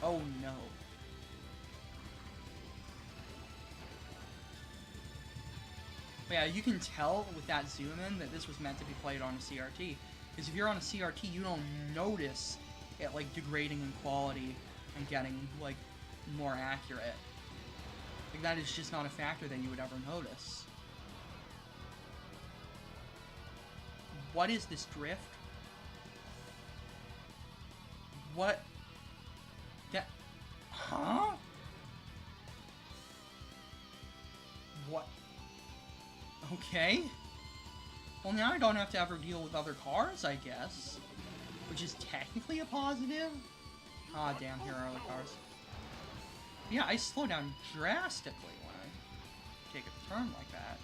Oh, no. But yeah, you can tell with that zoom-in that this was meant to be played on a CRT. Because if you're on a CRT, you don't notice it, like, degrading in quality and getting, like, more accurate. Like, that is just not a factor that you would ever notice. What is this drift? What? That... Huh? What? Okay. Well, now I don't have to ever deal with other cars, I guess. Which is technically a positive. Ah, damn, here are other cars. Yeah, I slow down drastically when I take a turn like that.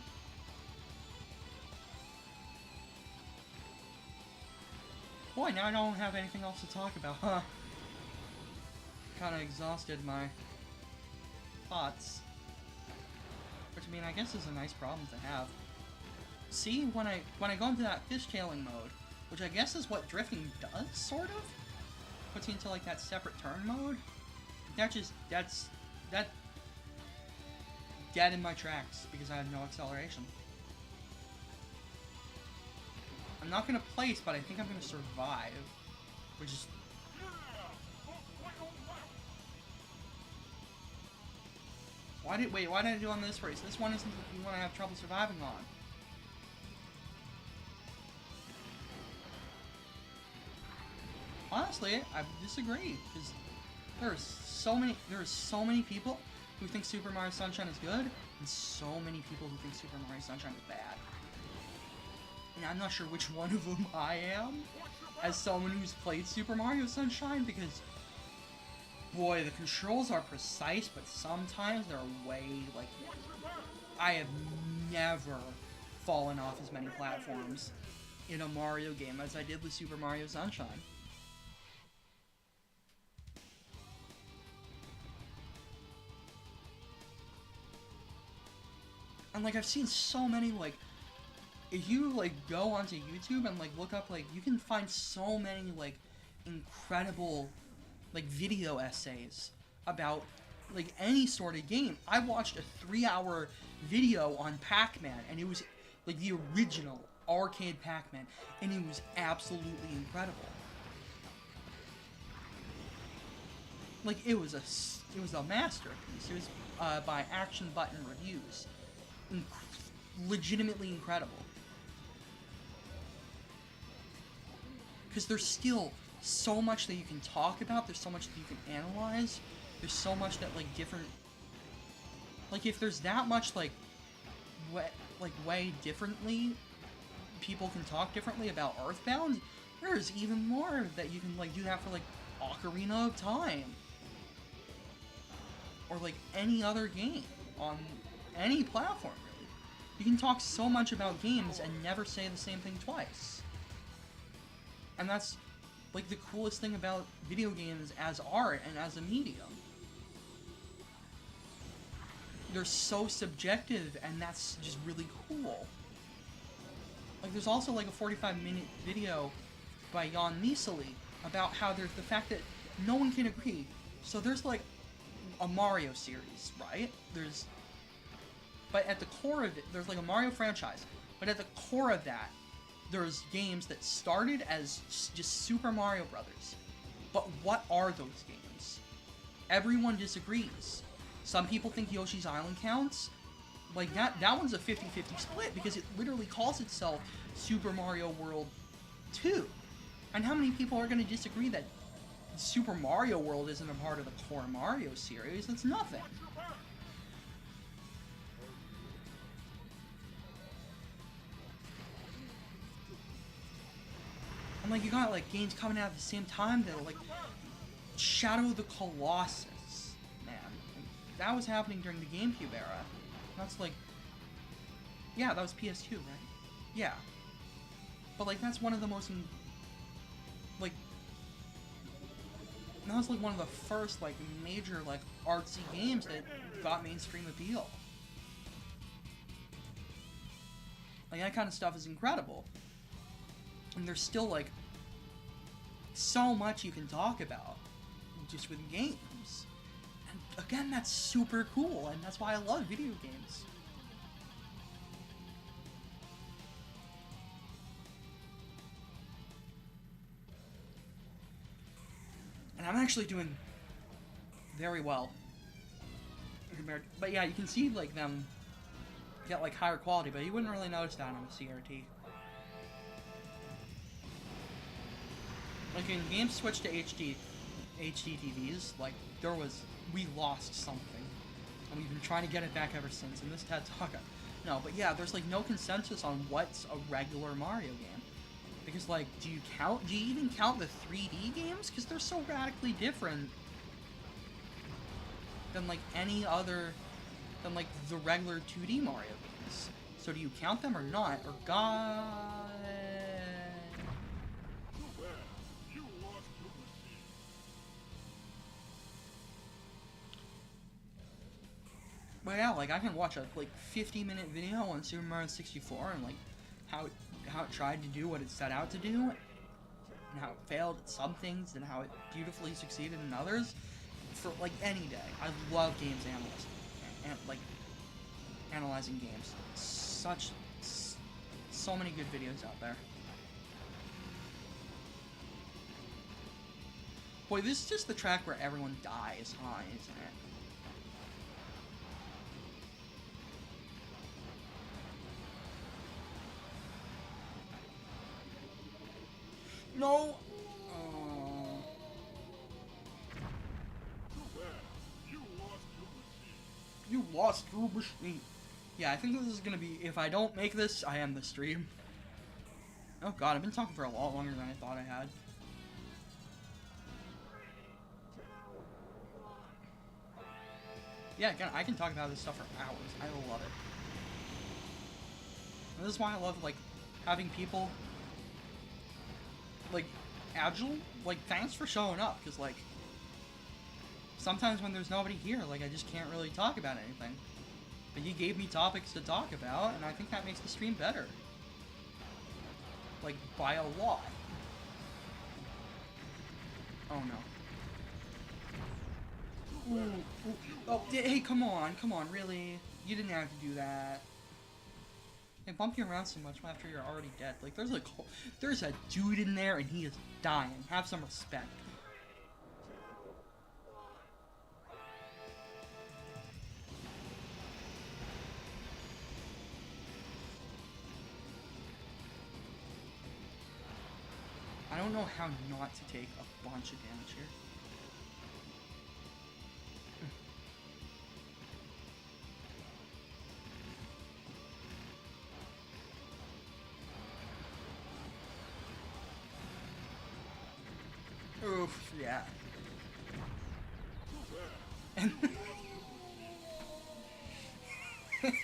Boy, now I don't have anything else to talk about, huh? Kinda exhausted my thoughts. Which, I mean, I guess is a nice problem to have. See, when I go into that fishtailing mode, which I guess is what drifting does, sort of? Puts you into, like, that separate turn mode? That's dead in my tracks, because I have no acceleration. I'm not gonna place, but I think I'm gonna survive. Which is... Why did I do on this race? This one isn't the one I have trouble surviving on. Honestly, I disagree, because there are so many people who think Super Mario Sunshine is good, and so many people who think Super Mario Sunshine is bad. And I'm not sure which one of them I am, as someone who's played Super Mario Sunshine, because, boy, the controls are precise, but sometimes they're way, like, I have never fallen off as many platforms in a Mario game as I did with Super Mario Sunshine. And, like, I've seen so many, like, if you, like, go onto YouTube and, like, look up, like, you can find so many, like, incredible, like, video essays about, like, any sort of game. I watched a 3-hour video on Pac-Man, and it was, like, the original arcade Pac-Man, and it was absolutely incredible. Like, it was a masterpiece. It was by Action Button Reviews. Legitimately incredible. Because there's still so much that you can talk about, there's so much that you can analyze, there's so much that, like, different... Like, if there's that much, like, way differently, people can talk differently about Earthbound, there's even more that you can, like, do that for, like, Ocarina of Time. Or, like, any other game on any platform, really. You can talk so much about games and never say the same thing twice. And that's, like, the coolest thing about video games as art and as a medium. They're so subjective, and that's just really cool. Like, there's also, like, a 45-minute video by Jan Nisali about how there's the fact that no one can agree. So there's, like, a Mario series, right? But at the core of it, there's, like, a Mario franchise. But at the core of that, there's games that started as just Super Mario Brothers. But what are those games? Everyone disagrees. Some people think Yoshi's Island counts. Like, that one's a 50-50 split, because it literally calls itself Super Mario World 2. And how many people are going to disagree that Super Mario World isn't a part of the core Mario series? That's nothing. And, like, you got, like, games coming out at the same time that are, like, Shadow of the Colossus. That was happening during the GameCube era. That's like... Yeah, that was PS2, right? Yeah. But, like, that's one of the most... Like... That was, like, one of the first, like, major, like, artsy games that got mainstream appeal. Like, that kind of stuff is incredible. And there's still, like, so much you can talk about just with games. Again, that's super cool, and that's why I love video games. And I'm actually doing very well compared. But yeah, you can see, like, them get, like, higher quality, but you wouldn't really notice that on a CRT. Like, when games switched to HD TVs, like, we lost something. And we've been trying to get it back ever since, in this TED Talk. No, but yeah, there's, like, no consensus on what's a regular Mario game. Because, like, do you even count the 3D games? Because they're so radically different than, like, than, like, the regular 2D Mario games. So do you count them or not? Or God... But yeah, like, I can watch a, like, 50-minute video on Super Mario 64 and, like, how it tried to do what it set out to do, and how it failed at some things, and how it beautifully succeeded in others, for, like, any day. I love games analyzing games. So many good videos out there. Boy, this is just the track where everyone dies, huh, isn't it? No! You lost your machine. Yeah, I think this is gonna be... If I don't make this, I end the stream. Oh god, I've been talking for a lot longer than I thought I had. Yeah, again, I can talk about this stuff for hours. I love it. And this is why I love, like, having people... like, agile, like, thanks for showing up, because, like, sometimes when there's nobody here, like, I just can't really talk about anything. But you gave me topics to talk about, and I think that makes the stream better. Like, by a lot. Oh, no. Ooh, ooh. Oh, hey, come on, really? You didn't have to do that. They bump you around so much after you're already dead. Like, there's a dude in there and he is dying. Have some respect. I don't know how not to take a bunch of damage here. Oof, yeah. And oof.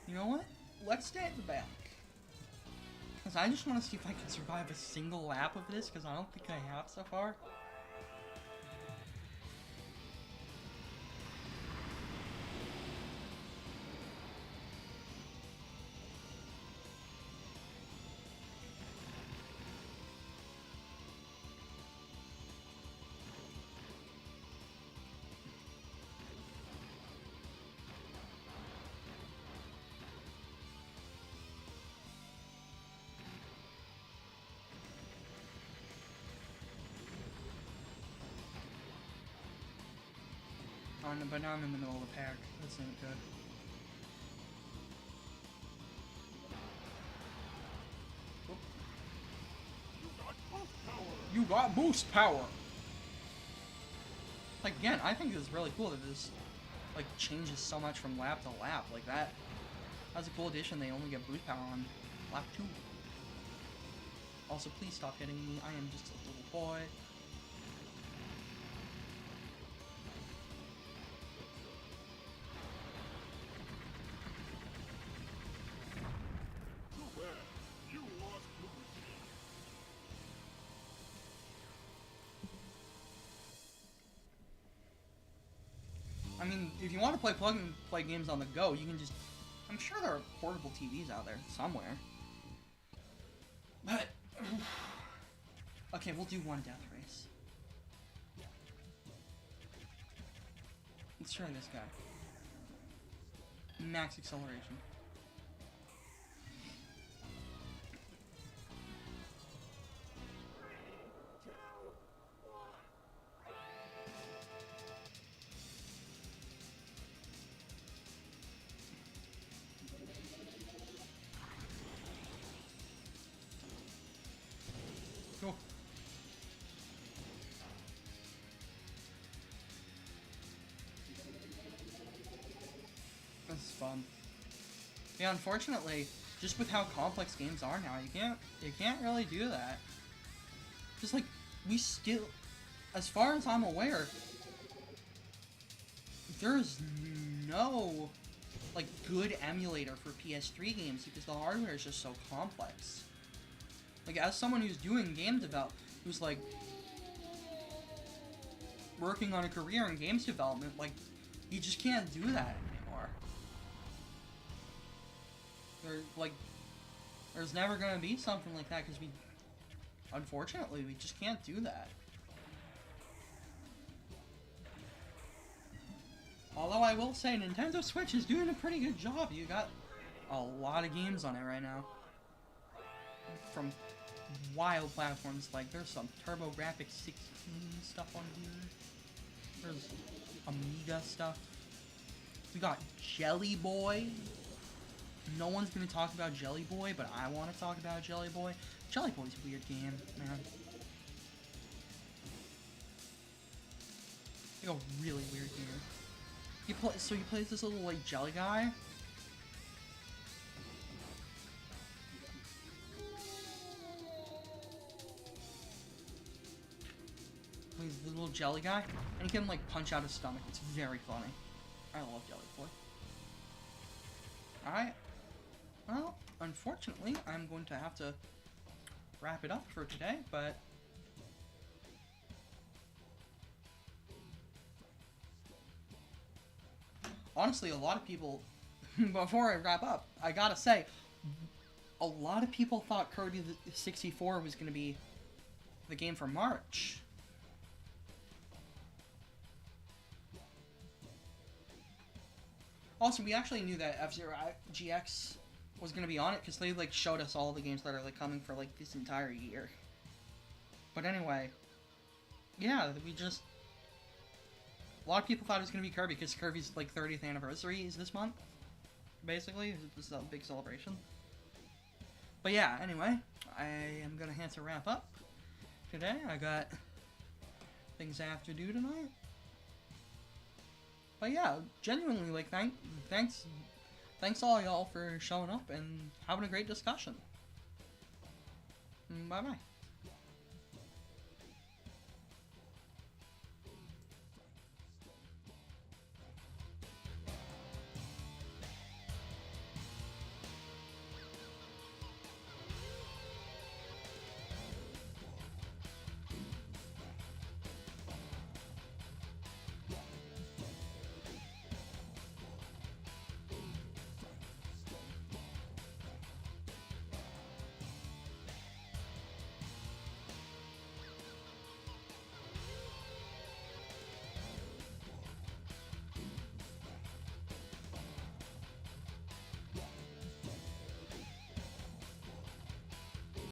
You know what? Let's stay at the back. Because I just want to see if I can survive a single lap of this, because I don't think I have so far. But now I'm in the middle of the pack. This ain't good. You got boost power! Like, again, I think it's really cool that this, like, changes so much from lap to lap. Like, that's a cool addition. They only get boost power on lap 2. Also, please stop hitting me. I am just a little boy. I mean, if you want to plug and play games on the go, you can just... I'm sure there are portable TVs out there somewhere. But... okay, we'll do one death race. Let's try this guy. Max acceleration. Cool. This is fun. Yeah, unfortunately, just with how complex games are now, you can't really do that. Just like, we still, as far as I'm aware, there's no, like, good emulator for PS3 games because the hardware is just so complex. Like, as someone who's doing game development, who's, like, working on a career in games development, like, you just can't do that anymore. There's never gonna be something like that, because unfortunately, we just can't do that. Although I will say, Nintendo Switch is doing a pretty good job. You got a lot of games on it right now. From wild platforms, like there's some TurboGrafx 16 stuff on here. There's Amiga stuff. We got Jelly Boy. No one's gonna talk about Jelly Boy, but I want to talk about Jelly Boy. Jelly Boy's a weird game, man. Like a really weird game. So you play this little like jelly guy. He's the little jelly guy, and he can like punch out his stomach. It's very funny. I love Jelly Boy. Alright. Well, unfortunately, I'm going to have to wrap it up for today, but honestly, a lot of people, before I wrap up, I gotta say, a lot of people thought Kirby 64 was gonna be the game for March. Also, we actually knew that F-Zero GX was gonna be on it because they like showed us all the games that are like coming for like this entire year. But anyway, yeah, we just a lot of people thought it was gonna be Kirby because Kirby's like 30th anniversary is this month. Basically, this is a big celebration. But yeah, anyway, I am gonna have to wrap up today. I got things I have to do tonight. But yeah, genuinely, like, thanks all y'all for showing up and having a great discussion. Bye bye.